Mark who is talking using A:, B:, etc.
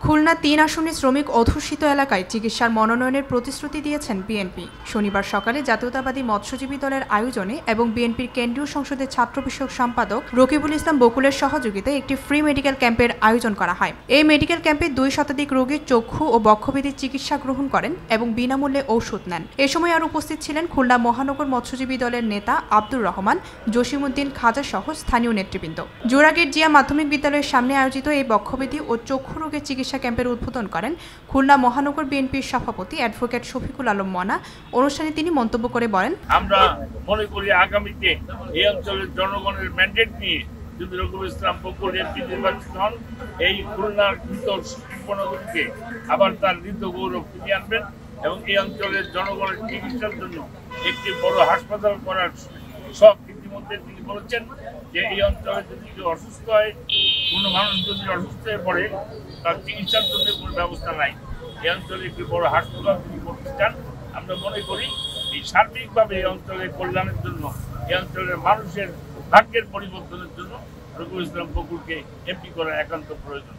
A: খুলনা ৩ আসনে শ্রমিক অধ্যুষিত এলাকায় চিকিৎসার মনোনয়নের প্রতিশ্রুতি দিয়েছেন বিএনপি। শনিবার সকালে জাতীয়তাবাদী মৎস্যজীবী দলের আয়োজনে এবং বিএনপির কেন্দ্রীয় সংসদের ছাত্র বিষয়ক সম্পাদক রকিবুল ইসলাম বকুলের সহযোগিতায় একটি ফ্রি মেডিকেল ক্যাম্পের আয়োজন করা হয়। এই মেডিকেল ক্যাম্পে ২ শতাধিক রোগীর চক্ষু ও বক্ষব্যাধির চিকিৎসা গ্রহণ করেন এবং বিনামূল্যে ঔষধ নেন। এ সময় আর উপস্থিত ছিলেন খুলনা মহানগর মৎস্যজীবী দলের নেতা আব্দুর রহমান, জসিমউদ্দিন খাজা সহ স্থানীয় নেতৃবৃন্দ। জোড়াগেট জিয়া মাধ্যমিক বিদ্যালয়ের সামনে আয়োজিত এই বক্ষব্যাধি ও চক্ষু রোগের চিকিৎসা ক্যাম্পের উদ্বোধন করেন খুলনা মহানগর বিএনপির সভাপতি অ্যাডভোকেট শফিকুল আলম মনা। অনুষ্ঠানে তিনি মন্তব্য করে বলেন,
B: আমরা মনে করি আগামীতে এই অঞ্চলের জনগণের ম্যান্ডেট নিয়ে যদি রকিবুল ইসলাম বকুল এমপি নির্বাচিত হন, এই খুলনার মৃত শিল্পনগরীকে আবার তার মৃত গৌরব ফিরিয়ে আনবেন এবং এই অঞ্চলের জনগণের চিকিৎসার জন্য একটি বড় হাসপাতাল করার সব ইতিমধ্যে তিনি বলেছেন যে এই অঞ্চলে যদি কেউ অসুস্থ হয়, কোনো মানুষ যদি অসুস্থ হয়ে পড়ে, তার চিকিৎসার জন্য কোনো ব্যবস্থা নাই। এই অঞ্চলে একটি বড় হাসপাতাল তিনি করতে চান। আমরা মনে করি এই সার্বিকভাবে এই অঞ্চলের কল্যাণের জন্য, এই অঞ্চলের মানুষের ভাগ্যের পরিবর্তনের জন্য রকিবুল ইসলাম বকুলকে এমপি করা একান্ত প্রয়োজন।